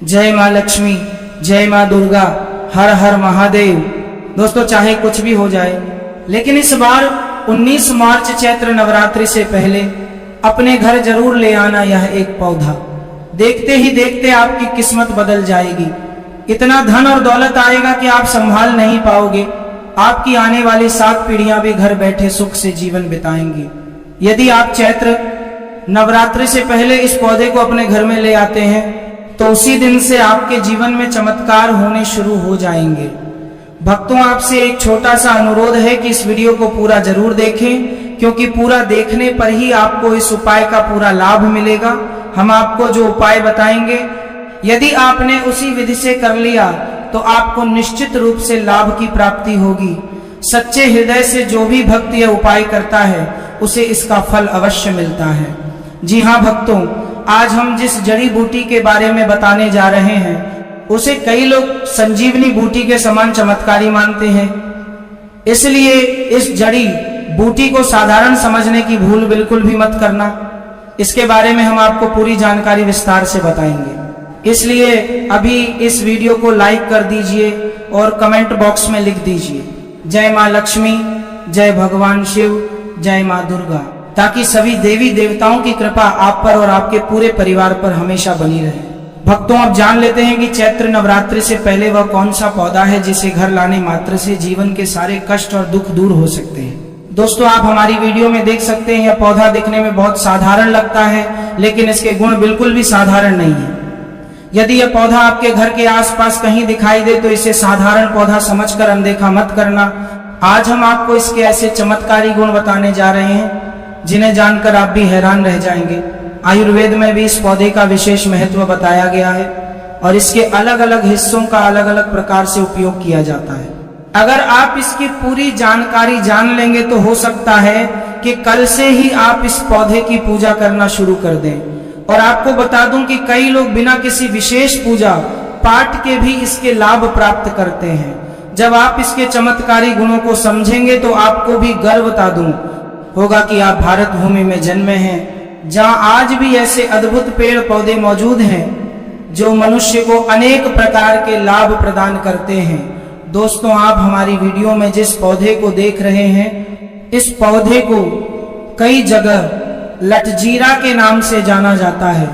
जय माँ लक्ष्मी, जय माँ दुर्गा, हर हर महादेव। दोस्तों, चाहे कुछ भी हो जाए, लेकिन इस बार 19 मार्च चैत्र नवरात्रि से पहले अपने घर जरूर ले आना यह एक पौधा। देखते ही देखते आपकी किस्मत बदल जाएगी। इतना धन और दौलत आएगा कि आप संभाल नहीं पाओगे। आपकी आने वाली 7 पीढ़ियां भी घर बैठे सुख से जीवन बिताएंगी। यदि आप चैत्र नवरात्रि से पहले इस पौधे को अपने घर में ले आते हैं तो उसी दिन से आपके जीवन में चमत्कार होने शुरू हो जाएंगे। भक्तों, आपसे एक छोटा सा अनुरोध है कि इस वीडियो को पूरा जरूर देखें, क्योंकि पूरा देखने पर ही आपको इस उपाय का पूरा लाभ मिलेगा। हम आपको जो उपाय बताएंगे, यदि आपने उसी विधि से कर लिया तो आपको निश्चित रूप से लाभ की प्राप्ति होगी। सच्चे हृदय से जो भी भक्त यह उपाय करता है उसे इसका फल अवश्य मिलता है। जी हाँ भक्तों, आज हम जिस जड़ी बूटी के बारे में बताने जा रहे हैं उसे कई लोग संजीवनी बूटी के समान चमत्कारी मानते हैं। इसलिए इस जड़ी बूटी को साधारण समझने की भूल बिल्कुल भी मत करना। इसके बारे में हम आपको पूरी जानकारी विस्तार से बताएंगे। इसलिए अभी इस वीडियो को लाइक कर दीजिए और कमेंट बॉक्स में लिख दीजिए जय माँ लक्ष्मी, जय भगवान शिव, जय माँ दुर्गा, ताकि सभी देवी देवताओं की कृपा आप पर और आपके पूरे परिवार पर हमेशा बनी रहे। भक्तों, अब जान लेते हैं कि चैत्र नवरात्रि से पहले वह कौन सा पौधा है जिसे घर लाने मात्र से जीवन के सारे कष्ट और दुख दूर हो सकते हैं। दोस्तों, आप हमारी वीडियो में देख सकते हैं यह पौधा दिखने में बहुत साधारण लगता है, लेकिन इसके गुण बिल्कुल भी साधारण नहीं है। यदि यह पौधा आपके घर के आसपास कहीं दिखाई दे तो इसे साधारण पौधा समझकर अनदेखा मत करना। आज हम आपको इसके ऐसे चमत्कारी गुण बताने जा रहे हैं जिन्हें जानकर आप भी हैरान रह जाएंगे। आयुर्वेद में भी इस पौधे का विशेष महत्व बताया गया है और इसके अलग अलग हिस्सों का अलग अलग प्रकार से उपयोग किया जाता है। अगर आप इसकी पूरी जानकारी जान लेंगे तो हो सकता है कि कल से ही आप इस पौधे की पूजा करना शुरू कर दें। और आपको बता दूं कि कई लोग बिना किसी विशेष पूजा पाठ के भी इसके लाभ प्राप्त करते हैं। जब आप इसके चमत्कारी गुणों को समझेंगे तो आपको भी गर्व बता दूं होगा कि आप भारत भूमि में जन्मे हैं, जहां आज भी ऐसे अद्भुत पेड़ पौधे मौजूद हैं जो मनुष्य को अनेक प्रकार के लाभ प्रदान करते हैं। दोस्तों, आप हमारी वीडियो में जिस पौधे को देख रहे हैं, इस पौधे को कई जगह लटजीरा के नाम से जाना जाता है।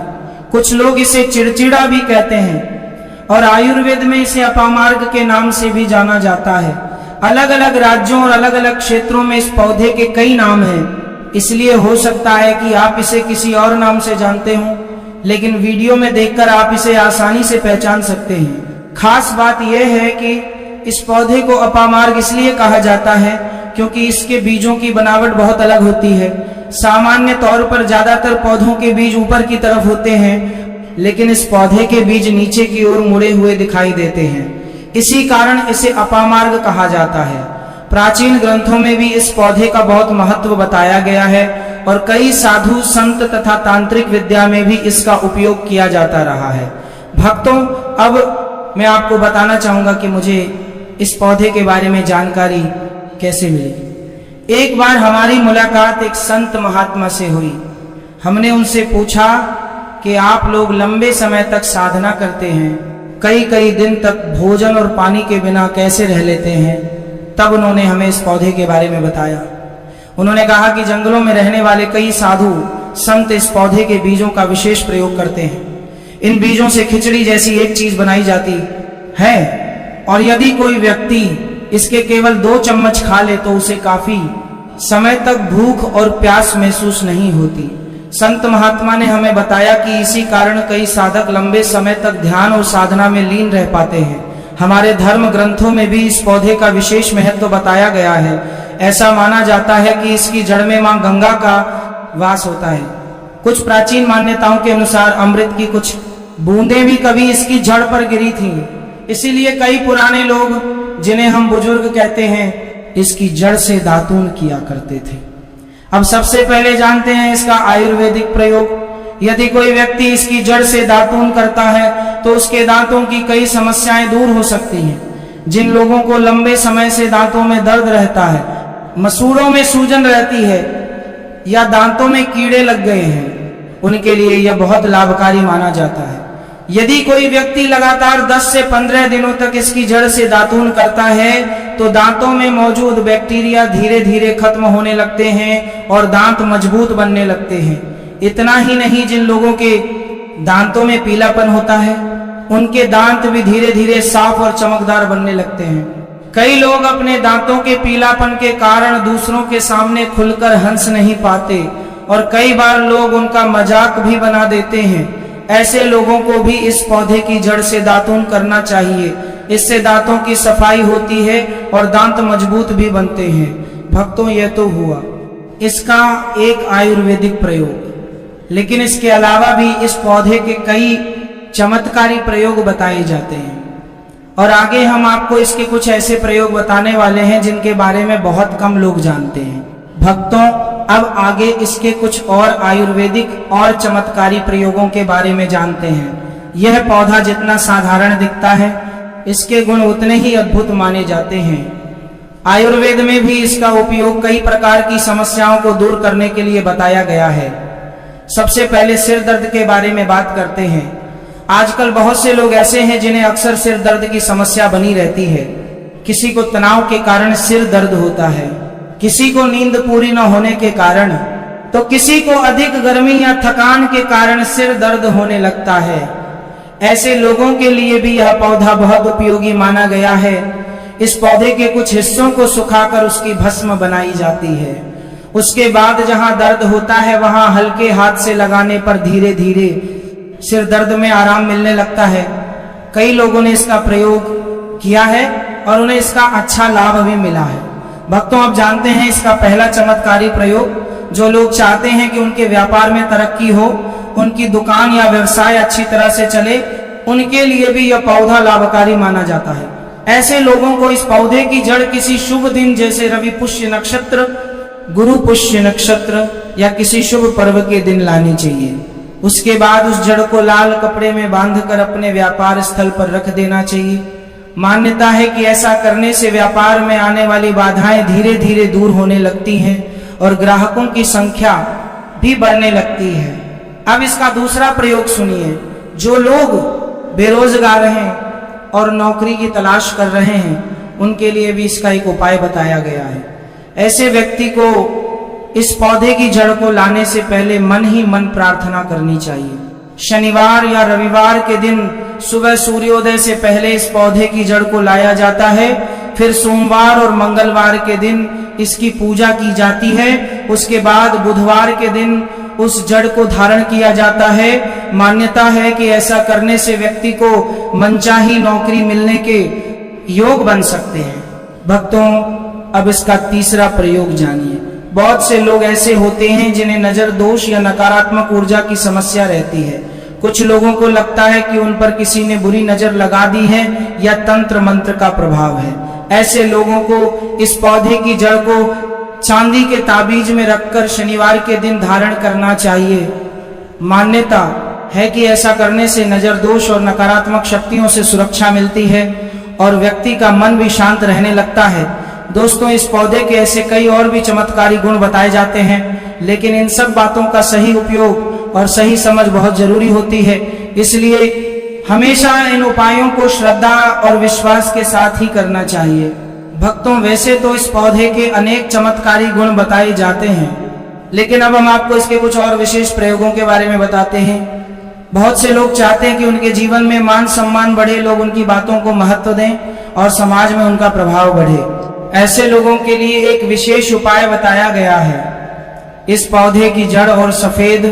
कुछ लोग इसे चिड़चिड़ा भी कहते हैं और आयुर्वेद में इसे अपामार्ग के नाम से भी जाना जाता है। अलग अलग राज्यों और अलग अलग क्षेत्रों में इस पौधे के कई नाम हैं, इसलिए हो सकता है कि आप इसे किसी और नाम से जानते हों, लेकिन वीडियो में देखकर आप इसे आसानी से पहचान सकते हैं। खास बात यह है कि इस पौधे को अपामार्ग इसलिए कहा जाता है क्योंकि इसके बीजों की बनावट बहुत अलग होती है। सामान्य तौर पर ज्यादातर पौधों के बीज ऊपर की तरफ होते हैं, लेकिन इस पौधे के बीज नीचे की ओर मुड़े हुए दिखाई देते हैं। इसी कारण इसे अपामार्ग कहा जाता है। प्राचीन ग्रंथों में भी इस पौधे का बहुत महत्व बताया गया है और कई साधु संत तथा तांत्रिक विद्या में भी इसका उपयोग किया जाता रहा है। भक्तों, अब मैं आपको बताना चाहूंगा कि मुझे इस पौधे के बारे में जानकारी कैसे मिली। एक बार हमारी मुलाकात एक संत महात्मा से हुई। हमने उनसे पूछा कि आप लोग लंबे समय तक साधना करते हैं, कई कई दिन तक भोजन और पानी के बिना कैसे रह लेते हैं। तब उन्होंने हमें इस पौधे के बारे में बताया। उन्होंने कहा कि जंगलों में रहने वाले कई साधु संत इस पौधे के बीजों का विशेष प्रयोग करते हैं। इन बीजों से खिचड़ी जैसी एक चीज बनाई जाती है और यदि कोई व्यक्ति इसके केवल 2 चम्मच खा ले तो उसे काफी समय तक भूख और प्यास महसूस नहीं होती। संत महात्मा ने हमें बताया कि इसी कारण कई साधक लंबे समय तक ध्यान और साधना में लीन रह पाते हैं। हमारे धर्म ग्रंथों में भी इस पौधे का विशेष महत्व बताया गया है। ऐसा माना जाता है कि इसकी जड़ में मां गंगा का वास होता है। कुछ प्राचीन मान्यताओं के अनुसार अमृत की कुछ बूंदें भी कभी इसकी जड़ पर गिरी थीं। इसीलिए कई पुराने लोग, जिन्हें हम बुजुर्ग कहते हैं, इसकी जड़ से दातून किया करते थे। अब सबसे पहले जानते हैं इसका आयुर्वेदिक प्रयोग। यदि कोई व्यक्ति इसकी जड़ से दातून करता है तो उसके दांतों की कई समस्याएं दूर हो सकती हैं। जिन लोगों को लंबे समय से दांतों में दर्द रहता है, मसूड़ों में सूजन रहती है या दांतों में कीड़े लग गए हैं, उनके लिए यह बहुत लाभकारी माना जाता है। यदि कोई व्यक्ति लगातार 10 से 15 दिनों तक इसकी जड़ से दातून करता है तो दांतों में मौजूद बैक्टीरिया धीरे धीरे खत्म होने लगते हैं और दांत मजबूत बनने लगते हैं। इतना ही नहीं, जिन लोगों के दांतों में पीलापन होता है उनके दांत भी धीरे धीरे साफ और चमकदार बनने लगते हैं। कई लोग अपने दांतों के पीलापन के कारण दूसरों के सामने खुलकर हंस नहीं पाते और कई बार लोग उनका मजाक भी बना देते हैं। ऐसे लोगों को भी इस पौधे की जड़ से दातून करना चाहिए। इससे दांतों की सफाई होती है और दांत मजबूत भी बनते हैं। भक्तों, यह तो हुआ इसका एक आयुर्वेदिक प्रयोग, लेकिन इसके अलावा भी इस पौधे के कई चमत्कारी प्रयोग बताए जाते हैं और आगे हम आपको इसके कुछ ऐसे प्रयोग बताने वाले हैं जिनके बारे में बहुत कम लोग जानते हैं। भक्तों, अब आगे इसके कुछ और आयुर्वेदिक और चमत्कारी प्रयोगों के बारे में जानते हैं। यह पौधा जितना साधारण दिखता है, इसके गुण उतने ही अद्भुत माने जाते हैं। आयुर्वेद में भी इसका उपयोग कई प्रकार की समस्याओं को दूर करने के लिए बताया गया है। सबसे पहले सिर दर्द के बारे में बात करते हैं। आजकल बहुत से लोग ऐसे हैं जिन्हें अक्सर सिर दर्द की समस्या बनी रहती है। किसी को तनाव के कारण सिर दर्द होता है, किसी को नींद पूरी न होने के कारण, तो किसी को अधिक गर्मी या थकान के कारण सिर दर्द होने लगता है। ऐसे लोगों के लिए भी यह पौधा बहुत उपयोगी माना गया है। इस पौधे के कुछ हिस्सों को सुखाकर उसकी भस्म बनाई जाती है। उसके बाद जहां दर्द होता है वहां हल्के हाथ से लगाने पर धीरे धीरे सिर दर्द में आराम मिलने लगता है। कई लोगों ने इसका प्रयोग किया है और उन्हें इसका अच्छा लाभ भी मिला है। भक्तों, आप जानते हैं इसका पहला चमत्कारी प्रयोग, जो लोग चाहते हैं कि उनके व्यापार में तरक्की हो, उनकी दुकान या व्यवसाय अच्छी तरह से चले, उनके लिए भी यह पौधा लाभकारी माना जाता है। ऐसे लोगों को इस पौधे की जड़ किसी शुभ दिन जैसे रवि पुष्य नक्षत्र, गुरु पुष्य नक्षत्र या किसी शुभ पर्व के दिन लानी चाहिए। उसके बाद उस जड़ को लाल कपड़े में बांधकर अपने व्यापार स्थल पर रख देना चाहिए। मान्यता है कि ऐसा करने से व्यापार में आने वाली बाधाएं धीरे धीरे दूर होने लगती हैं और ग्राहकों की संख्या भी बढ़ने लगती है। अब इसका दूसरा प्रयोग सुनिए। जो लोग बेरोजगार हैं और नौकरी की तलाश कर रहे हैं, उनके लिए भी इसका एक उपाय बताया गया है। ऐसे व्यक्ति को इस पौधे की जड़ को लाने से पहले मन ही मन प्रार्थना करनी चाहिए। शनिवार या रविवार के दिन सुबह सूर्योदय से पहले इस पौधे की जड़ को लाया जाता है। फिर सोमवार और मंगलवार के दिन इसकी पूजा की जाती है। उसके बाद बुधवार के दिन उस जड़ को धारण किया जाता है। मान्यता है कि ऐसा करने से व्यक्ति को मनचाही नौकरी मिलने के योग बन सकते हैं। भक्तों, अब इसका तीसरा प्रयोग जानिए। बहुत से लोग ऐसे होते हैं जिन्हें नजर दोष या नकारात्मक ऊर्जा की समस्या रहती है। कुछ लोगों को लगता है कि उन पर किसी ने बुरी नजर लगा दी है या तंत्र मंत्र का प्रभाव है। ऐसे लोगों को इस पौधे की जड़ को चांदी के ताबीज में रखकर शनिवार के दिन धारण करना चाहिए। मान्यता है कि ऐसा करने से नजर दोष और नकारात्मक शक्तियों से सुरक्षा मिलती है और व्यक्ति का मन भी शांत रहने लगता है। दोस्तों, इस पौधे के ऐसे कई और भी चमत्कारी गुण बताए जाते हैं, लेकिन इन सब बातों का सही उपयोग और सही समझ बहुत जरूरी होती है। इसलिए हमेशा इन उपायों को श्रद्धा और विश्वास के साथ ही करना चाहिए। भक्तों, वैसे तो इस पौधे के अनेक चमत्कारी गुण बताए जाते हैं, लेकिन अब हम आपको इसके कुछ और विशेष प्रयोगों के बारे में बताते हैं। बहुत से लोग चाहते हैं कि उनके जीवन में मान सम्मान बढ़े, लोग उनकी बातों को महत्व दें और समाज में उनका प्रभाव बढ़े। ऐसे लोगों के लिए एक विशेष उपाय बताया गया है। इस पौधे की जड़ और सफेद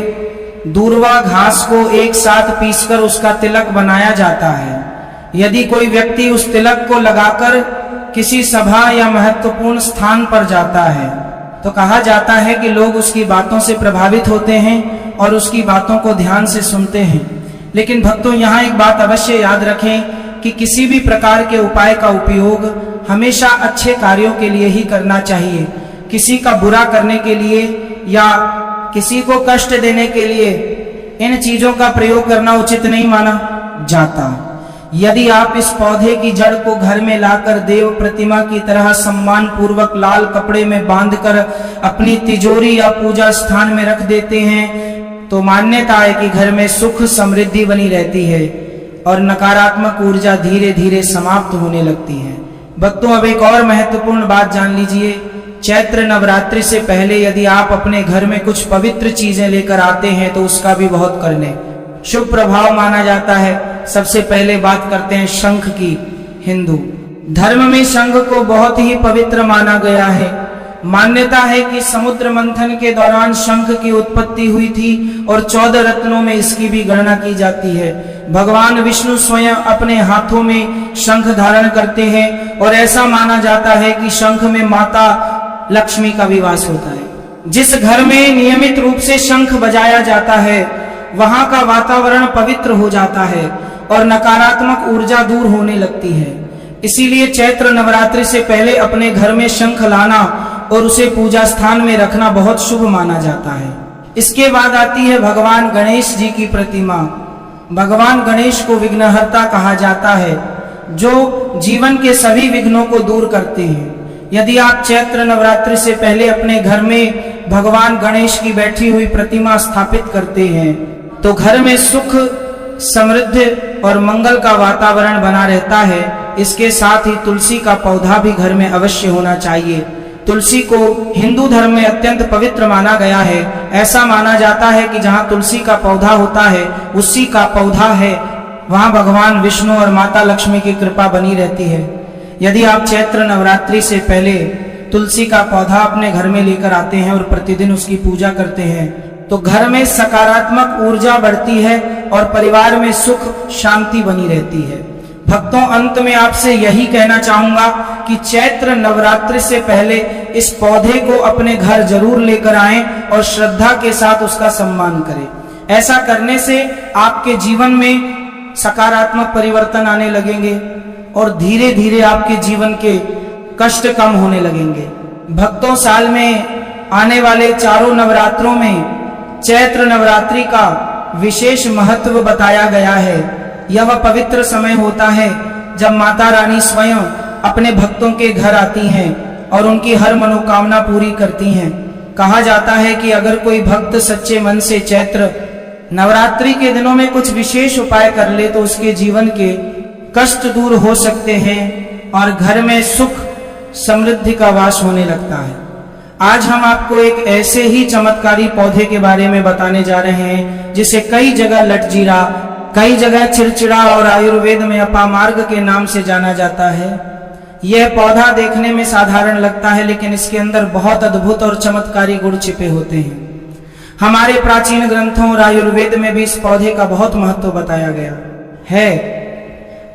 दूर्वा घास को एक साथ पीसकर उसका तिलक बनाया जाता है। यदि कोई व्यक्ति उस तिलक को लगाकर किसी सभा या महत्वपूर्ण स्थान पर जाता है तो कहा जाता है कि लोग उसकी बातों से प्रभावित होते हैं और उसकी बातों को ध्यान से सुनते हैं। लेकिन भक्तों, यहाँ एक बात अवश्य याद रखें कि किसी भी प्रकार के उपाय का उपयोग हमेशा अच्छे कार्यों के लिए ही करना चाहिए। किसी का बुरा करने के लिए या किसी को कष्ट देने के लिए इन चीजों का प्रयोग करना उचित नहीं माना जाता। यदि आप इस पौधे की जड़ को घर में लाकर देव प्रतिमा की तरह सम्मान पूर्वक लाल कपड़े में बांधकर अपनी तिजोरी या पूजा स्थान में रख देते हैं तो मान्यता है कि घर में सुख समृद्धि बनी रहती है। और नकारात्मक ऊर्जा धीरे धीरे समाप्त होने लगती है। भक्तों, अब एक और महत्वपूर्ण बात जान लीजिए। चैत्र नवरात्रि से पहले यदि आप अपने घर में कुछ पवित्र चीजें लेकर आते हैं तो उसका भी बहुत कर लें, शुभ प्रभाव माना जाता है। सबसे पहले बात करते हैं शंख की। हिंदू धर्म में शंख को बहुत ही पवित्र माना गया है। मान्यता है कि समुद्र मंथन के दौरान शंख की उत्पत्ति हुई थी और 14 रत्नों में इसकी भी गणना की जाती है। भगवान विष्णु स्वयं अपने हाथों में शंख धारण करते हैं और ऐसा माना जाता है कि शंख में माता लक्ष्मी का भी वास होता है। जिस घर में नियमित रूप से शंख बजाया जाता है वहां का वातावरण पवित्र हो जाता है और नकारात्मक ऊर्जा दूर होने लगती है। इसीलिए चैत्र नवरात्रि से पहले अपने घर में शंख लाना और उसे पूजा स्थान में रखना बहुत शुभ माना जाता है। इसके बाद आती है भगवान गणेश जी की प्रतिमा। भगवान गणेश को विघ्नहर्ता कहा जाता है, जो जीवन के सभी विघ्नों को दूर करते हैं। यदि आप चैत्र नवरात्रि से पहले अपने घर में भगवान गणेश की बैठी हुई प्रतिमा स्थापित करते हैं तो घर में सुख, समृद्धि और मंगल का वातावरण बना रहता है। इसके साथ ही तुलसी का पौधा भी घर में अवश्य होना चाहिए। तुलसी को हिंदू धर्म में अत्यंत पवित्र माना गया है। ऐसा माना जाता है कि जहाँ तुलसी का पौधा होता है, उसी का पौधा है, वहाँ भगवान विष्णु और माता लक्ष्मी की कृपा बनी रहती है। यदि आप चैत्र नवरात्रि से पहले तुलसी का पौधा अपने घर में लेकर आते हैं और प्रतिदिन उसकी पूजा करते हैं तो घर में सकारात्मक ऊर्जा बढ़ती है और परिवार में सुख शांति बनी रहती है। भक्तों, अंत में आपसे यही कहना चाहूंगा कि चैत्र नवरात्रि से पहले इस पौधे को अपने घर जरूर लेकर आएं और श्रद्धा के साथ उसका सम्मान करें। ऐसा करने से आपके जीवन में सकारात्मक परिवर्तन आने लगेंगे और धीरे धीरे आपके जीवन के कष्ट कम होने लगेंगे। भक्तों, साल में आने वाले चारों नवरात्रों में चैत्र नवरात्रि का विशेष महत्व बताया गया है। यह वह पवित्र समय होता है जब माता रानी स्वयं अपने भक्तों के घर आती हैं और उनकी हर मनोकामना पूरी करती हैं। कहा जाता है कि अगर कोई भक्त सच्चे मन से चैत्र नवरात्रि के दिनों में कुछ विशेष उपाय कर ले तो उसके जीवन के कष्ट दूर हो सकते हैं और घर में सुख समृद्धि का वास होने लगता है। आज हम आपको एक ऐसे ही चमत्कारी पौधे के बारे में बताने जा रहे हैं जिसे कई जगह लटजीरा, कई जगह चिड़चिड़ा और आयुर्वेद में अपामार्ग के नाम से जाना जाता है। यह पौधा देखने में साधारण लगता है लेकिन इसके अंदर बहुत अद्भुत और चमत्कारी गुण छिपे होते हैं। हमारे प्राचीन ग्रंथों और आयुर्वेद में भी इस पौधे का बहुत महत्व बताया गया है।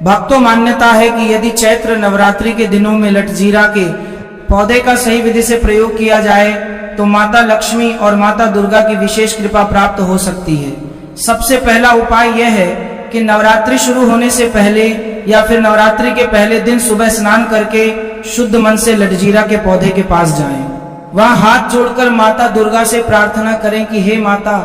भक्तों, मान्यता है कि यदि चैत्र नवरात्रि के दिनों में लटजीरा के पौधे का सही विधि से प्रयोग किया जाए तो माता लक्ष्मी और माता दुर्गा की विशेष कृपा प्राप्त हो सकती है। सबसे पहला उपाय यह है कि नवरात्रि शुरू होने से पहले या फिर नवरात्रि के पहले दिन सुबह स्नान करके शुद्ध मन से लटजीरा के पौधे के पास जाएं। वहां हाथ जोड़कर माता दुर्गा से प्रार्थना करें कि हे माता,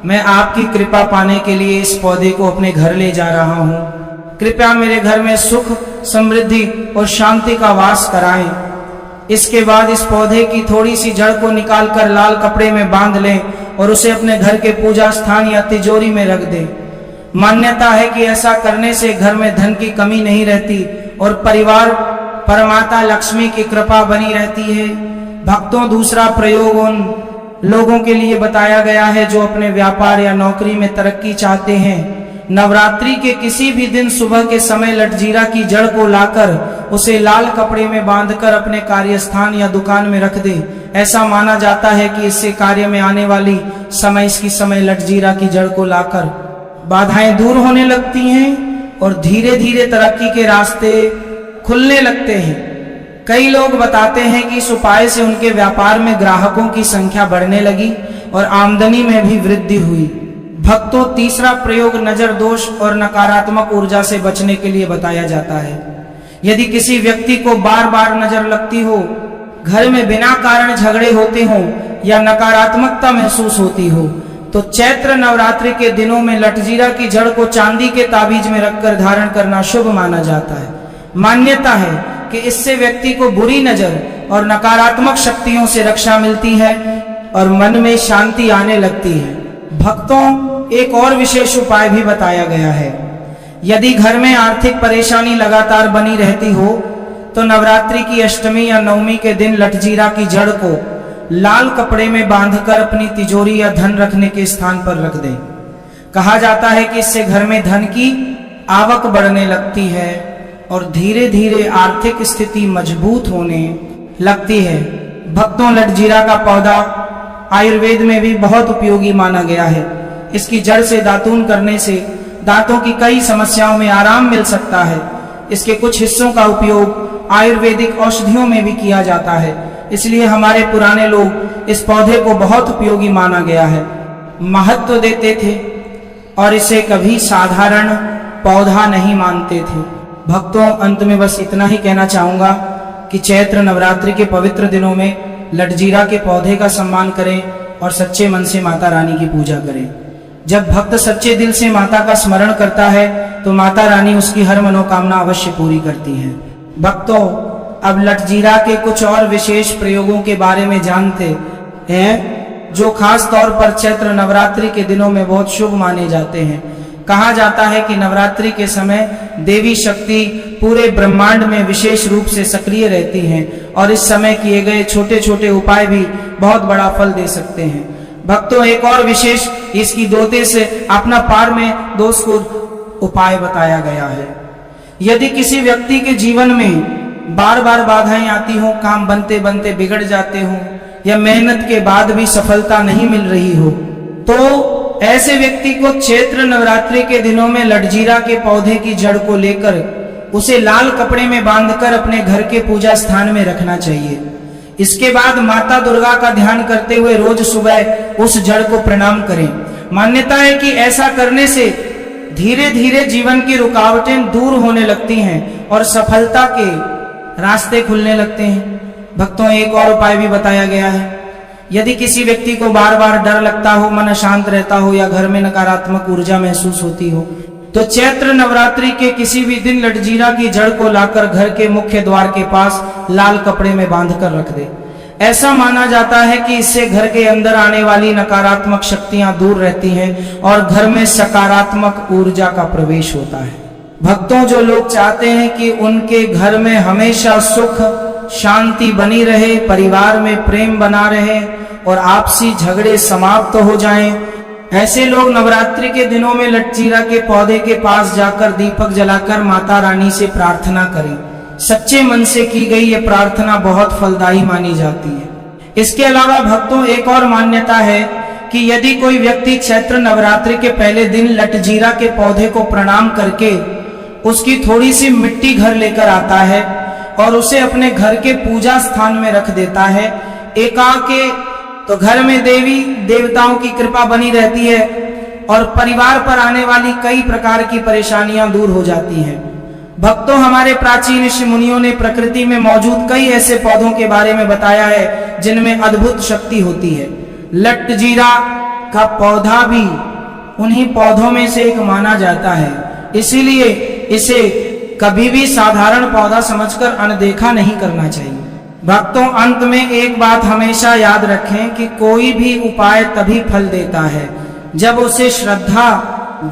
मैं आपकी कृपा पाने के लिए इस पौधे को अपने घर ले जा रहा हूँ। कृपया मेरे घर में सुख, समृद्धि और शांति का वास कराएं। इसके बाद इस पौधे की थोड़ी सी जड़ को निकालकर लाल कपड़े में बांध लें और उसे अपने घर के पूजा स्थान या तिजोरी में रख दें। मान्यता है कि ऐसा करने से घर में धन की कमी नहीं रहती और परिवार पर माता लक्ष्मी की कृपा बनी रहती है। भक्तों, दूसरा प्रयोग उन लोगों के लिए बताया गया है जो अपने व्यापार या नौकरी में तरक्की चाहते हैं। नवरात्रि के किसी भी दिन सुबह के समय लटजीरा की जड़ को लाकर उसे लाल कपड़े में बांधकर अपने कार्यस्थान या दुकान में रख दे। ऐसा माना जाता है कि इससे कार्य में आने वाली समय लटजीरा की जड़ को लाकर बाधाएं दूर होने लगती हैं और धीरे धीरे तरक्की के रास्ते खुलने लगते हैं। कई लोग बताते हैं कि इस उपाय से उनके व्यापार में ग्राहकों की संख्या बढ़ने लगी और आमदनी में भी वृद्धि हुई। भक्तों, तीसरा प्रयोग नजर दोष और नकारात्मक ऊर्जा से बचने के लिए बताया जाता है। यदि किसी व्यक्ति को बार बार नजर लगती हो, घर में बिना कारण झगड़े होते हो या नकारात्मकता महसूस होती हो तो चैत्र नवरात्रि के दिनों में लटजीरा की जड़ को चांदी के ताबीज में रखकर धारण करना शुभ माना जाता है। मान्यता है कि इससे व्यक्ति को बुरी नजर और नकारात्मक शक्तियों से रक्षा मिलती है और मन में शांति आने लगती है। भक्तों, एक और विशेष उपाय भी बताया गया है। यदि घर में आर्थिक परेशानी लगातार बनी रहती हो तो नवरात्रि की अष्टमी या नवमी के दिन लटजीरा की जड़ को लाल कपड़े में बांधकर अपनी तिजोरी या धन रखने के स्थान पर रख दें। कहा जाता है कि इससे घर में धन की आवक बढ़ने लगती है और धीरे धीरे आर्थिक स्थिति मजबूत होने लगती है। भक्तों, लटजीरा का पौधा आयुर्वेद में भी बहुत उपयोगी माना गया है। इसकी जड़ से दातून करने से दांतों की कई समस्याओं में आराम मिल सकता है। इसके कुछ हिस्सों का उपयोग आयुर्वेदिक औषधियों में भी किया जाता है, इसलिए हमारे पुराने लोग इस पौधे को बहुत उपयोगी माना गया है, महत्व देते थे और इसे कभी साधारण पौधा नहीं मानते थे। भक्तों, अंत में बस इतना ही कहना चाहूंगा कि चैत्र नवरात्रि के पवित्र दिनों में लटजीरा के पौधे का सम्मान करें और सच्चे मन से माता रानी की पूजा करें। जब भक्त सच्चे दिल से माता का स्मरण करता है तो माता रानी उसकी हर मनोकामना अवश्य पूरी करती है। भक्तों, अब लटजीरा के कुछ और विशेष प्रयोगों के बारे में जानते हैं जो खास तौर पर चैत्र नवरात्रि के दिनों में बहुत शुभ माने जाते हैं। कहा जाता है कि नवरात्रि के समय देवी शक्ति पूरे ब्रह्मांड में विशेष रूप से सक्रिय रहती हैं और इस समय किए गए छोटे छोटे उपाय भी बहुत बड़ा फल दे सकते हैं। भक्तों, एक और विशेष इसकी दोते से अपना पार में दोष को उपाय बताया गया है। यदि किसी व्यक्ति के जीवन में बार बार बाधाएं आती हो, काम बनते बनते बिगड़ जाते हो या मेहनत के बाद भी सफलता नहीं मिल रही हो, तो ऐसे व्यक्ति को चैत्र नवरात्रि के दिनों में लटजीरा के पौधे की जड़ को लेकर उसे लाल कपड़े में बांधकर अपने घर के पूजा स्थान में रखना चाहिए। इसके बाद माता दुर्गा का ध्यान करते हुए रोज सुबह उस जड़ को प्रणाम करें। मान्यता है कि ऐसा करने से धीरे धीरे जीवन की रुकावटें दूर होने लगती हैं और सफलता के रास्ते खुलने लगते हैं। भक्तों, एक और उपाय भी बताया गया है। यदि किसी व्यक्ति को बार बार डर लगता हो, मन अशांत रहता हो या घर में नकारात्मक ऊर्जा महसूस होती हो, तो चैत्र नवरात्रि के किसी भी दिन लटजीरा की जड़ को लाकर घर के मुख्य द्वार के पास लाल कपड़े में बांधकर रख दे। ऐसा माना जाता है कि इससे घर के अंदर आने वाली नकारात्मक शक्तियां दूर रहती हैं और घर में सकारात्मक ऊर्जा का प्रवेश होता है। भक्तों, जो लोग चाहते हैं कि उनके घर में हमेशा सुख शांति बनी रहे, परिवार में प्रेम बना रहे और आपसी झगड़े समाप्त हो जाएं, ऐसे लोग नवरात्रि के दिनों में लटजीरा के पौधे के पास जाकर दीपक जलाकर माता रानी से प्रार्थना करें। सच्चे मन से की गई ये प्रार्थना बहुत फलदायी मानी जाती है। इसके अलावा भक्तों, एक और मान्यता है कि यदि कोई व्यक्ति चैत्र नवरात्रि के पहले दिन लटजीरा के पौधे को प्रणाम करके उसकी थोड़ी सी मिट्टी घर लेकर आता है और उसे अपने घर के पूजा स्थान में रख देता है एकाके, तो घर में देवी देवताओं की कृपा बनी रहती है और परिवार पर आने वाली कई प्रकार की परेशानियां दूर हो जाती हैं। भक्तों, हमारे प्राचीन ऋषि मुनियों ने प्रकृति में मौजूद कई ऐसे पौधों के बारे में बताया है जिनमें अद्भुत शक्ति होती है। लटजीरा का पौधा भी उन्हीं पौधों में से एक माना जाता है, इसीलिए इसे कभी भी साधारण पौधा समझकर अनदेखा नहीं करना चाहिए। भक्तों, अंत में एक बात हमेशा याद रखें कि कोई भी उपाय तभी फल देता है जब उसे श्रद्धा,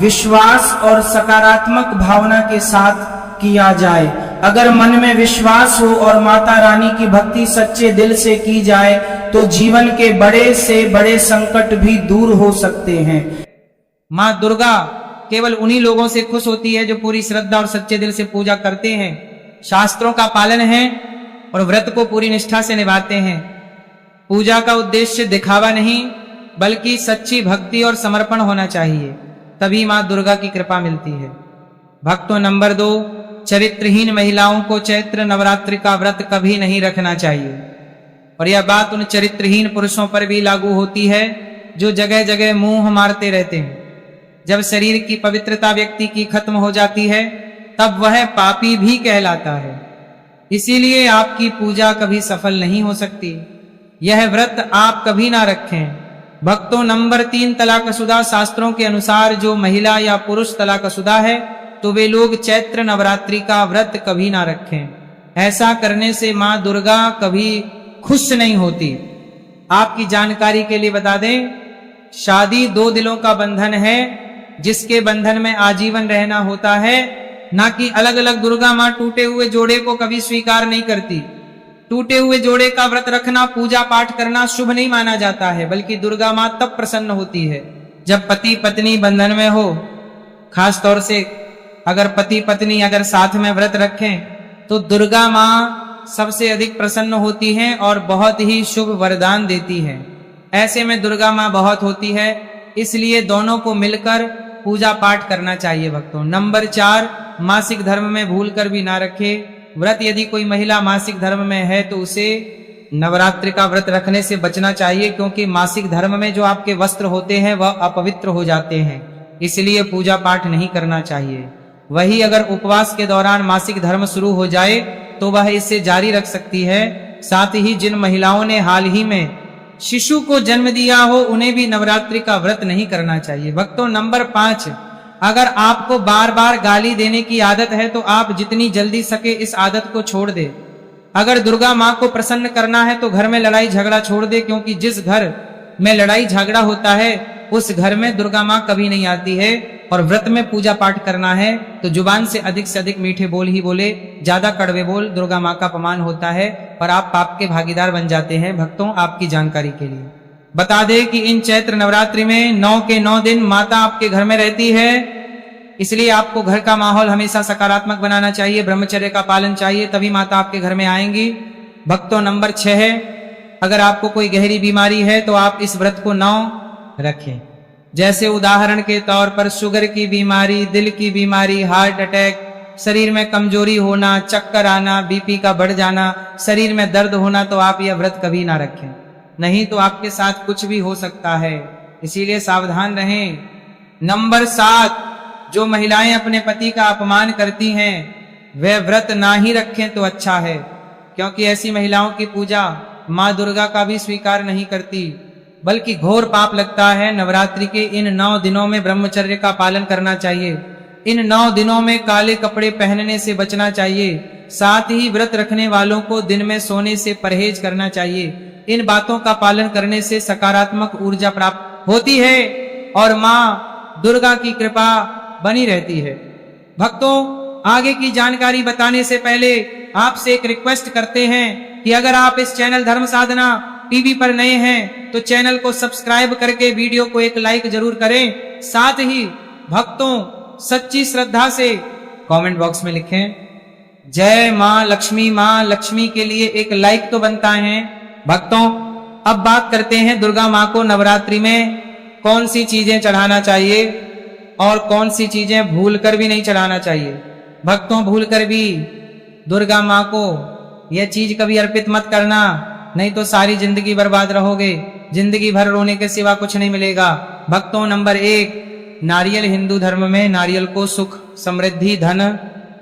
विश्वास और सकारात्मक भावना के साथ किया जाए। अगर मन में विश्वास हो और माता रानी की भक्ति सच्चे दिल से की जाए तो जीवन के बड़े से बड़े संकट भी दूर हो सकते हैं। माँ दुर्गा केवल उन्हीं लोगों से खुश होती है जो पूरी श्रद्धा और सच्चे दिल से पूजा करते हैं, शास्त्रों का पालन है और व्रत को पूरी निष्ठा से निभाते हैं। पूजा का उद्देश्य दिखावा नहीं बल्कि सच्ची भक्ति और समर्पण होना चाहिए, तभी माँ दुर्गा की कृपा मिलती है। भक्तों, नंबर 2, चरित्रहीन महिलाओं को चैत्र नवरात्रि का व्रत कभी नहीं रखना चाहिए और यह बात उन चरित्रहीन पुरुषों पर भी लागू होती है जो जगह जगह मुंह मारते रहते हैं। जब शरीर की पवित्रता व्यक्ति की खत्म हो जाती है तब वह पापी भी कहलाता है, इसीलिए आपकी पूजा कभी सफल नहीं हो सकती। यह व्रत आप कभी ना रखें। भक्तों, नंबर 3, तलाकशुदा शास्त्रों के अनुसार जो महिला या पुरुष तलाकशुदा है तो वे लोग चैत्र नवरात्रि का व्रत कभी ना रखें। ऐसा करने से माँ दुर्गा कभी खुश नहीं होती। आपकी जानकारी के लिए बता दें, शादी 2 दिलों का बंधन है जिसके बंधन में आजीवन रहना होता है, ना कि अलग अलग। दुर्गा माँ टूटे हुए जोड़े को कभी स्वीकार नहीं करती। टूटे हुए जोड़े का व्रत रखना, पूजा पाठ करना शुभ नहीं माना जाता है, बल्कि दुर्गा माँ तब प्रसन्न होती है जब पति पत्नी बंधन में हो। खास तौर से अगर पति पत्नी अगर साथ में व्रत रखें तो दुर्गा माँ सबसे अधिक प्रसन्न होती हैं और बहुत ही शुभ वरदान देती हैं। ऐसे में दुर्गा माँ बहुत होती है, इसलिए दोनों को मिलकर पूजा पाठ करना चाहिए भक्तों। नंबर 4, मासिक धर्म में भूल कर भी ना रखे व्रत। यदि कोई महिला मासिक धर्म में है तो उसे नवरात्रि का व्रत रखने से बचना चाहिए, क्योंकि मासिक धर्म में जो आपके वस्त्र होते हैं वह अपवित्र हो जाते हैं, इसलिए पूजा पाठ नहीं करना चाहिए। वही अगर उपवास के दौरान मासिक धर्म शुरू हो जाए तो वह इसे जारी रख सकती है। साथ ही जिन महिलाओं ने हाल ही में शिशु को जन्म दिया हो उन्हें भी नवरात्रि का व्रत नहीं करना चाहिए भक्तों। नंबर 5, अगर आपको बार बार गाली देने की आदत है तो आप जितनी जल्दी सके इस आदत को छोड़ दे। अगर दुर्गा माँ को प्रसन्न करना है तो घर में लड़ाई झगड़ा छोड़ दे, क्योंकि जिस घर में लड़ाई झगड़ा होता है उस घर में दुर्गा माँ कभी नहीं आती है। और व्रत में पूजा पाठ करना है तो जुबान से अधिक मीठे बोल ही बोले, ज्यादा कड़वे बोल दुर्गा माँ का अपमान होता है और आप पाप के भागीदार बन जाते हैं। भक्तों, आपकी जानकारी के लिए बता दे कि इन चैत्र नवरात्रि में 9 के 9 दिन माता आपके घर में रहती है, इसलिए आपको घर का माहौल हमेशा सकारात्मक बनाना चाहिए, ब्रह्मचर्य का पालन चाहिए, तभी माता आपके घर में आएंगी। भक्तों, नंबर 6 है, अगर आपको कोई गहरी बीमारी है तो आप इस व्रत को 9 रखें। जैसे उदाहरण के तौर पर शुगर की बीमारी, दिल की बीमारी, हार्ट अटैक, शरीर में कमजोरी होना, चक्कर आना, बीपी का बढ़ जाना, शरीर में दर्द होना, तो आप यह व्रत कभी ना रखें, नहीं तो आपके साथ कुछ भी हो सकता है, इसीलिए सावधान रहें। नंबर 7, जो महिलाएं अपने पति का अपमान करती हैं वे व्रत ना ही रखें तो अच्छा है, क्योंकि ऐसी महिलाओं की पूजा माँ दुर्गा का भी स्वीकार नहीं करती, बल्कि घोर पाप लगता है। नवरात्रि के इन 9 दिनों में ब्रह्मचर्य का पालन करना चाहिए। इन 9 दिनों में काले कपड़े पहनने से बचना चाहिए। साथ ही व्रत रखने वालों को दिन में सोने से परहेज करना चाहिए। इन बातों का पालन करने से सकारात्मक ऊर्जा प्राप्त होती है और माँ दुर्गा की कृपा बनी रहती है। भक्तों, आगे की जानकारी बताने से पहले आपसे एक रिक्वेस्ट करते हैं कि अगर आप इस चैनल धर्म साधना टीवी पर नए हैं तो चैनल को सब्सक्राइब करके वीडियो को एक लाइक जरूर करें। साथ ही भक्तों, सच्ची श्रद्धा से कमेंट बॉक्स में लिखें जय मां लक्ष्मी। मां लक्ष्मी के लिए एक लाइक तो बनता है। भक्तों, अब बात करते हैं दुर्गा मां को नवरात्रि में कौन सी चीजें चढ़ाना चाहिए और कौन सी चीजें भूलकर भी नहीं चढ़ाना चाहिए। भक्तों, भूलकर भी दुर्गा मां को यह चीज कभी अर्पित मत करना, नहीं तो सारी जिंदगी बर्बाद रहोगे, जिंदगी भर रोने के सिवा कुछ नहीं मिलेगा। भक्तों, नंबर 1, नारियल हिंदू धर्म में नारियल को सुख, समृद्धि, धन,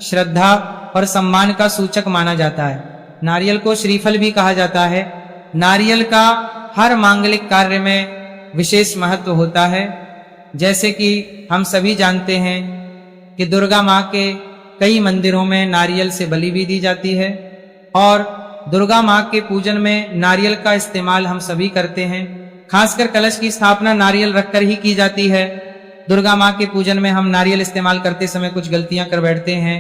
श्रद्धा और सम्मान का सूचक माना जाता है। नारियल को श्रीफल भी कहा जाता है। नारियल का हर मांगलिक कार्य में विशेष महत्व होता है। जैसे कि हम सभी जानते हैं कि दुर्गा माँ के कई मंदिरों में नारियल से बलि भी दी जाती है और दुर्गा माँ के पूजन में नारियल का इस्तेमाल हम सभी करते हैं। खासकर कलश की स्थापना नारियल रखकर ही की जाती है। दुर्गा माँ के पूजन में हम नारियल इस्तेमाल करते समय कुछ गलतियां कर बैठते हैं।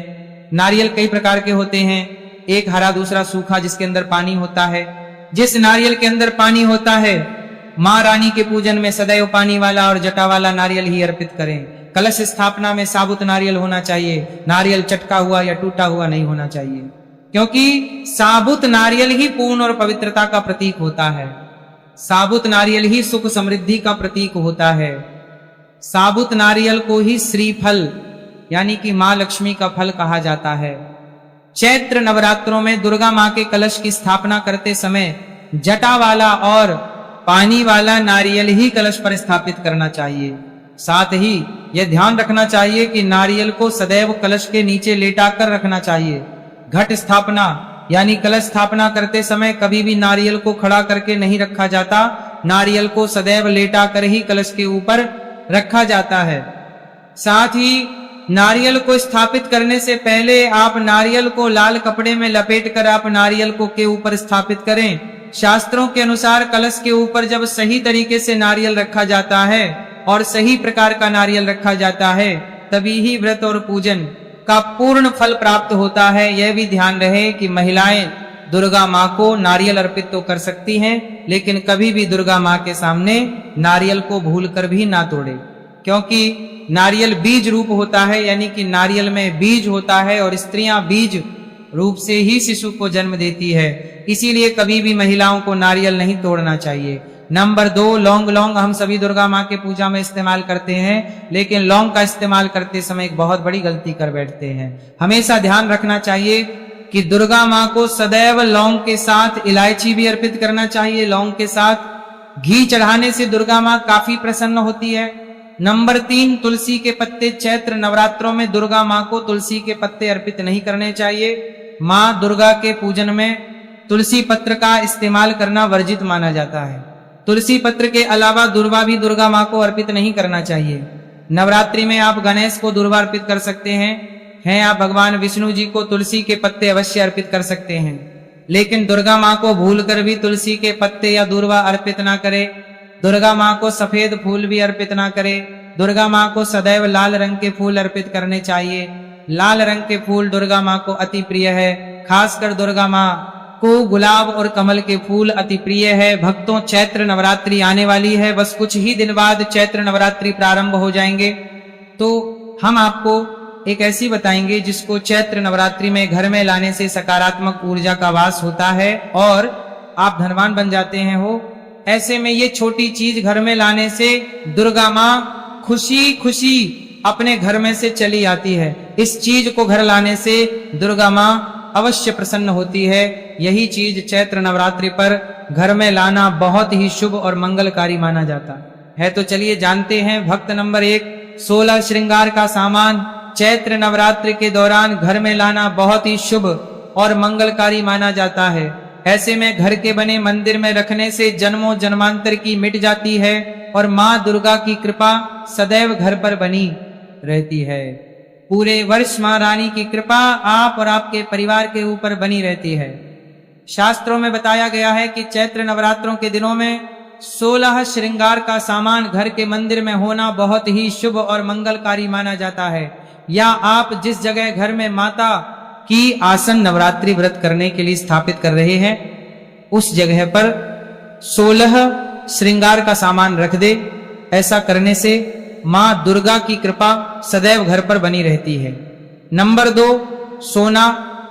नारियल कई प्रकार के होते हैं, एक हरा दूसरा सूखा जिसके अंदर पानी होता है। जिस नारियल के अंदर पानी होता है माँ रानी के पूजन में सदैव पानी वाला और जटा वाला नारियल ही अर्पित करें। कलश स्थापना में साबुत नारियल होना चाहिए, नारियल चटका हुआ या टूटा हुआ नहीं होना चाहिए, क्योंकि साबुत नारियल ही पूर्ण और पवित्रता का प्रतीक होता है। साबुत नारियल ही सुख समृद्धि का प्रतीक होता है। साबुत नारियल को ही श्रीफल यानी कि माँ लक्ष्मी का फल कहा जाता है। चैत्र नवरात्रों में दुर्गा माँ के कलश की स्थापना करते समय जटा वाला और पानी वाला नारियल ही कलश पर स्थापित करना चाहिए। साथ ही यह ध्यान रखना चाहिए कि नारियल को सदैव कलश के नीचे लेटाकर रखना चाहिए। घट स्थापना यानी कलश स्थापना करते समय कभी भी नारियल को खड़ा करके नहीं रखा जाता, नारियल को सदैव लेटा कर ही कलश के ऊपर रखा जाता है। साथ ही नारियल को स्थापित करने से पहले आप नारियल को लाल कपड़े में लपेटकर आप नारियल को के ऊपर स्थापित करें। शास्त्रों के अनुसार कलश के ऊपर जब सही तरीके से नारियल रखा जाता है और सही प्रकार का नारियल रखा जाता है, तभी ही व्रत और पूजन का पूर्ण फल प्राप्त होता है। यह भी ध्यान रहे कि महिलाएं दुर्गा माँ को नारियल अर्पित तो कर सकती हैं, लेकिन कभी भी दुर्गा माँ के सामने नारियल को भूलकर भी ना तोड़े, क्योंकि नारियल बीज रूप होता है, यानी कि नारियल में बीज होता है और स्त्रियां बीज रूप से ही शिशु को जन्म देती है। इसीलिए कभी भी महिलाओं को नारियल नहीं तोड़ना चाहिए। नंबर 2, लौंग हम सभी दुर्गा माँ के पूजा में इस्तेमाल करते हैं, लेकिन लौंग का इस्तेमाल करते समय एक बहुत बड़ी गलती कर बैठते हैं। हमेशा ध्यान रखना चाहिए कि दुर्गा माँ को सदैव लौंग के साथ इलायची भी अर्पित करना चाहिए। लौंग के साथ घी चढ़ाने से दुर्गा माँ काफी प्रसन्न होती है। नंबर 3, तुलसी के पत्ते। चैत्र नवरात्रों में दुर्गा माँ को तुलसी के पत्ते अर्पित नहीं करने चाहिए। माँ दुर्गा के पूजन में तुलसी पत्र का इस्तेमाल करना वर्जित माना जाता है। तुलसी पत्र के अलावा दूर्वा भी दुर्गा माँ को अर्पित नहीं करना चाहिए। नवरात्रि में आप गणेश को दूर्वा अर्पित कर सकते हैं आप भगवान विष्णु जी को तुलसी के पत्ते अवश्य अर्पित कर सकते हैं, लेकिन दुर्गा माँ को भूलकर भी तुलसी के पत्ते या दूर्वा अर्पित ना करे। दुर्गा माँ को सफेद फूल भी अर्पित ना करे। दुर्गा माँ को सदैव लाल रंग के फूल अर्पित करने चाहिए। लाल रंग के फूल दुर्गा माँ को अति प्रिय है। खासकर दुर्गा माँ को गुलाब और कमल के फूल अति प्रिय है। भक्तों, चैत्र नवरात्रि आने वाली है, बस कुछ ही दिन बाद चैत्र नवरात्रि प्रारंभ हो जाएंगे। तो हम आपको एक ऐसी बताएंगे जिसको चैत्र नवरात्रि में घर में लाने से सकारात्मक ऊर्जा का वास होता है और आप धनवान बन जाते हैं हो। ऐसे में ये छोटी चीज घर में लाने से दुर्गा माँ खुशी खुशी अपने घर में से चली आती है। इस चीज को घर लाने से दुर्गा माँ अवश्य प्रसन्न होती है। यही चीज चैत्र नवरात्रि पर घर में लाना बहुत ही शुभ और मंगलकारी माना जाता है। तो चलिए जानते हैं। भक्त नंबर 1, 16 श्रृंगार का सामान चैत्र नवरात्रि के दौरान घर में लाना बहुत ही शुभ और मंगलकारी माना जाता है। ऐसे में घर के बने मंदिर में रखने से जन्मों जन्मांतर की मिट जाती है और माँ दुर्गा की कृपा सदैव घर पर बनी रहती है। पूरे वर्ष माँ रानी की कृपा आप और आपके परिवार के ऊपर बनी रहती है। शास्त्रों में बताया गया है कि चैत्र नवरात्रों के दिनों में 16 श्रृंगार का सामान घर के मंदिर में होना बहुत ही शुभ और मंगलकारी माना जाता है। या आप जिस जगह घर में माता की आसन नवरात्रि व्रत करने के लिए स्थापित कर रहे हैं, उस जगह पर 16 श्रृंगार का सामान रख दे। ऐसा करने से माँ दुर्गा की कृपा सदैव घर पर बनी रहती है। नंबर 2, सोना,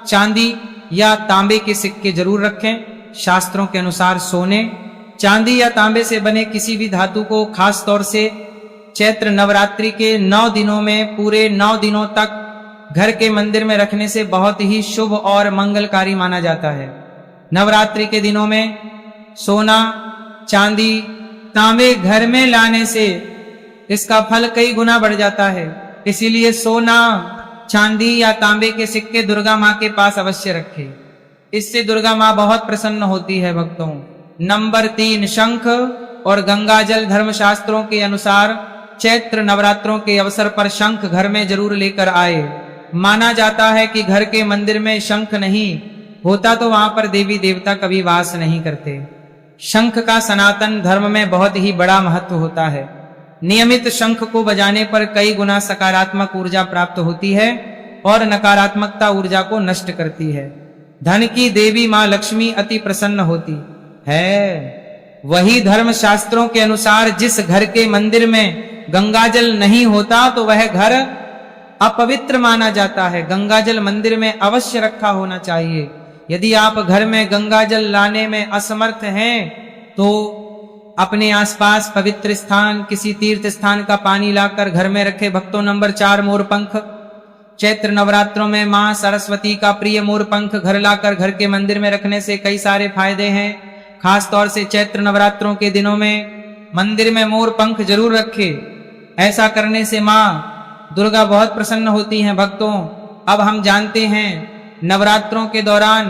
चांदी या तांबे के सिक्के जरूर रखें। शास्त्रों के अनुसार सोने, चांदी या तांबे से बने किसी भी धातु को खास तौर से चैत्र नवरात्रि के 9 दिनों में पूरे 9 दिनों तक घर के मंदिर में रखने से बहुत ही शुभ और मंगलकारी माना जाता है। नवरात्रि के दिनों में सोना, चांदी, तांबे घर में लाने से इसका फल कई गुना बढ़ जाता है। इसीलिए सोना, चांदी या तांबे के सिक्के दुर्गा माँ के पास अवश्य रखें। इससे दुर्गा माँ बहुत प्रसन्न होती है भक्तों। नंबर 3, शंख और गंगाजल। धर्मशास्त्रों के अनुसार चैत्र नवरात्रों के अवसर पर शंख घर में जरूर लेकर आए। माना जाता है कि घर के मंदिर में शंख नहीं होता तो वहां पर देवी देवता कभी वास नहीं करते। शंख का सनातन धर्म में बहुत ही बड़ा महत्व होता है। नियमित शंख को बजाने पर कई गुना सकारात्मक ऊर्जा प्राप्त होती है और नकारात्मकता ऊर्जा को नष्ट करती है। धन की देवी माँ लक्ष्मी अति प्रसन्न होती है। वही धर्म शास्त्रों के अनुसार जिस घर के मंदिर में गंगाजल नहीं होता तो वह घर अपवित्र माना जाता है। गंगाजल मंदिर में अवश्य रखा होना चाहिए। यदि आप घर में गंगाजल लाने में असमर्थ हैं तो अपने आसपास पवित्र स्थान, किसी तीर्थ स्थान का पानी लाकर घर में रखे। भक्तों, नंबर 4, मोरपंख। चैत्र नवरात्रों में मां सरस्वती का प्रिय मोरपंख घर लाकर घर के मंदिर में रखने से कई सारे फायदे हैं। खास तौर से चैत्र नवरात्रों के दिनों में मंदिर में मोरपंख जरूर रखे। ऐसा करने से मां दुर्गा बहुत प्रसन्न होती हैं। भक्तों, अब हम जानते हैं नवरात्रों के दौरान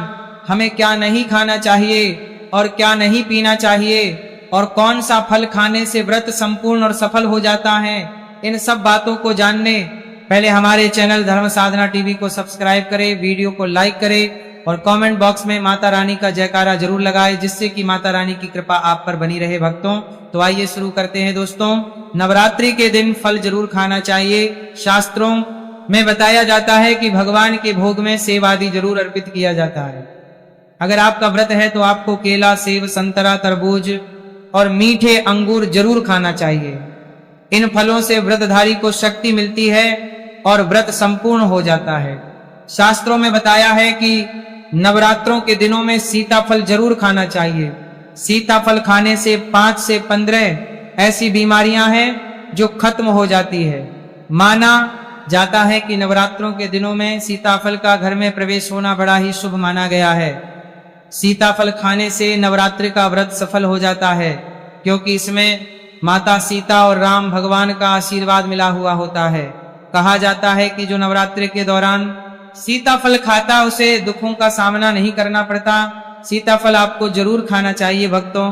हमें क्या नहीं खाना चाहिए और क्या नहीं पीना चाहिए और कौन सा फल खाने से व्रत संपूर्ण और सफल हो जाता है। इन सब बातों को जानने पहले हमारे चैनल धर्म साधना टीवी को सब्सक्राइब करें, वीडियो को लाइक करें और कमेंट बॉक्स में माता रानी का जयकारा जरूर लगाए, जिससे कि माता रानी की कृपा आप पर बनी रहे भक्तों। तो आइए शुरू करते हैं दोस्तों। नवरात्रि के दिन फल जरूर खाना चाहिए। शास्त्रों में बताया जाता है कि भगवान के भोग में सेब आदि जरूर अर्पित किया जाता है। अगर आपका व्रत है तो आपको केला, सेब, संतरा, तरबूज और मीठे अंगूर जरूर खाना चाहिए। इन फलों से व्रतधारी को शक्ति मिलती है और व्रत संपूर्ण हो जाता है। शास्त्रों में बताया है कि नवरात्रों के दिनों में सीताफल जरूर खाना चाहिए। सीताफल खाने से 5 से 15 ऐसी बीमारियां हैं जो खत्म हो जाती है। माना जाता है कि नवरात्रों के दिनों में सीताफल का घर में प्रवेश होना बड़ा ही शुभ माना गया है। सीताफल खाने से नवरात्रि का व्रत सफल हो जाता है, क्योंकि इसमें माता सीता और राम भगवान का आशीर्वाद मिला हुआ होता है। कहा जाता है कि जो नवरात्रि के दौरान सीताफल खाता उसे दुखों का सामना नहीं करना पड़ता। सीताफल आपको जरूर खाना चाहिए भक्तों।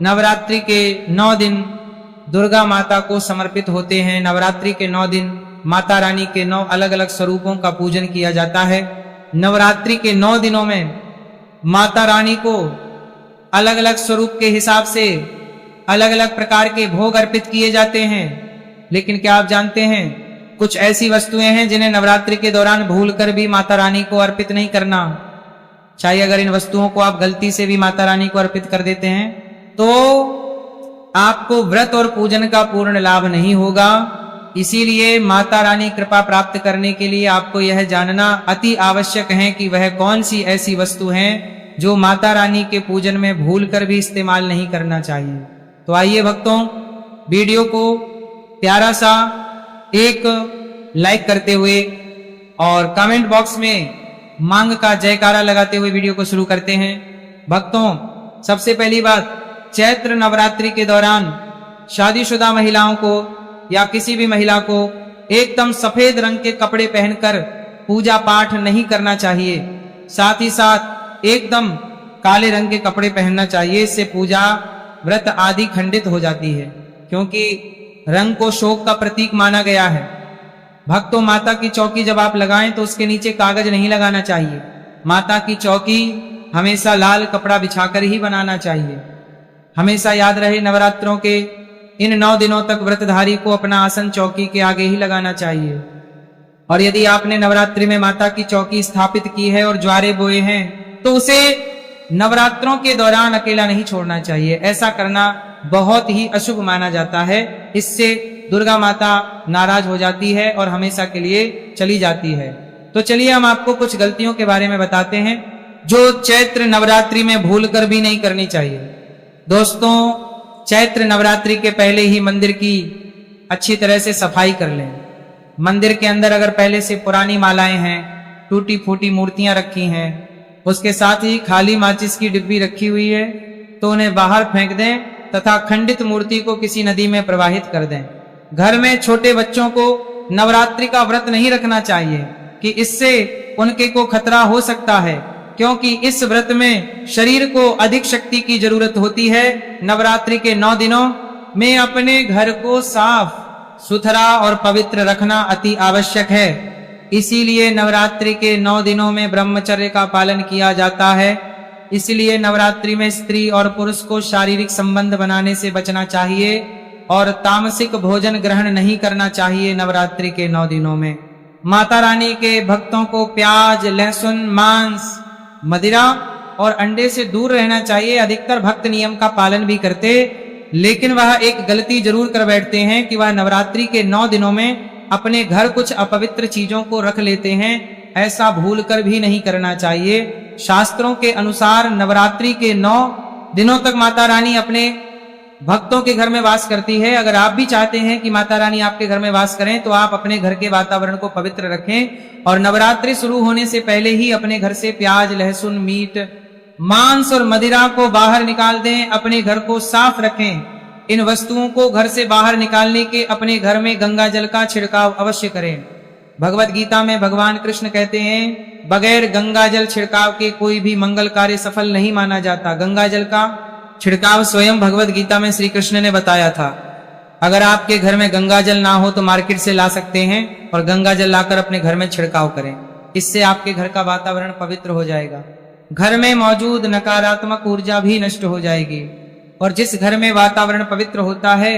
नवरात्रि के 9 दिन दुर्गा माता को समर्पित होते हैं। नवरात्रि के 9 दिन माता रानी के 9 अलग अलग स्वरूपों का पूजन किया जाता है। नवरात्रि के 9 दिनों में माता रानी को अलग अलग स्वरूप के हिसाब से अलग अलग प्रकार के भोग अर्पित किए जाते हैं। लेकिन क्या आप जानते हैं, कुछ ऐसी वस्तुएं हैं जिन्हें नवरात्रि के दौरान भूलकर भी माता रानी को अर्पित नहीं करना चाहिए। अगर इन वस्तुओं को आप गलती से भी माता रानी को अर्पित कर देते हैं तो आपको व्रत और पूजन का पूर्ण लाभ नहीं होगा। इसीलिए माता रानी कृपा प्राप्त करने के लिए आपको यह जानना अति आवश्यक है कि वह कौन सी ऐसी वस्तु है जो माता रानी के पूजन में भूलकर भी इस्तेमाल नहीं करना चाहिए। तो आइए भक्तों, वीडियो को प्यारा सा एक लाइक करते हुए और कमेंट बॉक्स में मांग का जयकारा लगाते हुए वीडियो को शुरू करते हैं। भक्तों, सबसे पहली बात, चैत्र नवरात्रि के दौरान शादीशुदा महिलाओं को या किसी भी महिला को एकदम सफेद रंग के कपड़े पहनकर पूजा पाठ नहीं करना चाहिए। साथ ही साथ एकदम काले रंग के कपड़े पहनना चाहिए। इससे पूजा व्रत आदि खंडित हो जाती है, क्योंकि रंग को शोक का प्रतीक माना गया है। भक्तों, माता की चौकी जब आप लगाएं तो उसके नीचे कागज नहीं लगाना चाहिए। माता की चौकी हमेशा लाल कपड़ा बिछाकर ही बनाना चाहिए। हमेशा याद रहे, नवरात्रों के इन 9 दिनों तक व्रतधारी को अपना आसन चौकी के आगे ही लगाना चाहिए। और यदि आपने नवरात्रि में माता की चौकी स्थापित की है और ज्वारे बोए हैं तो उसे नवरात्रों के दौरान अकेला नहीं छोड़ना चाहिए। ऐसा करना बहुत ही अशुभ माना जाता है। इससे दुर्गा माता नाराज हो जाती है और हमेशा के लिए चली जाती है। तो चलिए हम आपको कुछ गलतियों के बारे में बताते हैं जो चैत्र नवरात्रि में भूलकर भी नहीं करनी चाहिए। दोस्तों, चैत्र नवरात्रि के पहले ही मंदिर की अच्छी तरह से सफाई कर लें। मंदिर के अंदर अगर पहले से पुरानी मालाएं हैं, टूटी फूटी मूर्तियां रखी हैं, उसके साथ ही खाली माचिस की डिब्बी रखी हुई है, तो उन्हें बाहर फेंक दें तथा खंडित मूर्ति को किसी नदी में प्रवाहित कर दें। घर में छोटे बच्चों को नवरात्रि का व्रत नहीं रखना चाहिए कि इससे उनके को खतरा हो सकता है, क्योंकि इस व्रत में शरीर को अधिक शक्ति की जरूरत होती है। नवरात्रि के 9 दिनों में अपने घर को साफ सुथरा और पवित्र रखना अति आवश्यक है। इसीलिए नवरात्रि के 9 दिनों में ब्रह्मचर्य का पालन किया जाता है। इसलिए नवरात्रि में स्त्री और पुरुष को शारीरिक संबंध बनाने से बचना चाहिए और तामसिक भोजन ग्रहण नहीं करना चाहिए। नवरात्रि के 9 दिनों में माता रानी के भक्तों को प्याज, लहसुन, मांस, मदिरा और अंडे से दूर रहना चाहिए। अधिकतर भक्त नियम का पालन भी करते, लेकिन वह एक गलती जरूर कर बैठते हैं कि वह नवरात्रि के 9 दिनों में अपने घर कुछ अपवित्र चीजों को रख लेते हैं। ऐसा भूलकर भी नहीं करना चाहिए। शास्त्रों के अनुसार नवरात्रि के 9 दिनों तक माता रानी अपने भक्तों के घर में वास करती है। अगर आप भी चाहते हैं कि माता रानी आपके घर में वास करें तो आप अपने घर के वातावरण को पवित्र रखें और नवरात्रि शुरू होने से पहले ही अपने घर से प्याज, लहसुन, मीट, मांस और मदिरा को बाहर निकाल दें। अपने घर को साफ रखें। इन वस्तुओं को घर से बाहर निकालने के अपने घर में गंगा जल का छिड़काव अवश्य करें। भगवत गीता में भगवान कृष्ण कहते हैं, बगैर गंगा जल छिड़काव के कोई भी मंगल कार्य सफल नहीं माना जाता। गंगा जल का छिड़काव स्वयं भगवत गीता में श्री कृष्ण ने बताया था। अगर आपके घर में गंगा जल ना हो तो मार्केट से ला सकते हैं और गंगा जल लाकर अपने घर में छिड़काव करें। इससे आपके घर का वातावरण पवित्र हो जाएगा। घर में मौजूद नकारात्मक ऊर्जा भी नष्ट हो जाएगी। और जिस घर में वातावरण पवित्र होता है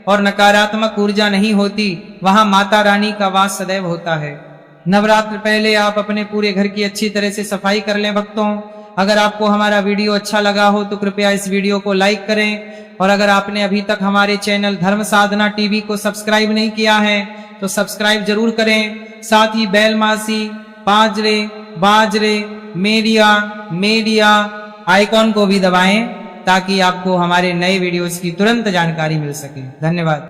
और नकारात्मक ऊर्जा नहीं होती, वहां माता रानी का वास सदैव होता है। नवरात्र पहले आप अपने पूरे घर की अच्छी तरह से सफाई कर लें। भक्तों, अगर आपको हमारा वीडियो अच्छा लगा हो तो कृपया इस वीडियो को लाइक करें, और अगर आपने अभी तक हमारे चैनल धर्म साधना टीवी को सब्सक्राइब नहीं किया है तो सब्सक्राइब जरूर करें। साथ ही बैल मासी, पांजरे, बाजरे, मीडिया आइकॉन को भी दबाएं ताकि आपको हमारे नए वीडियोस की तुरंत जानकारी मिल सके। धन्यवाद।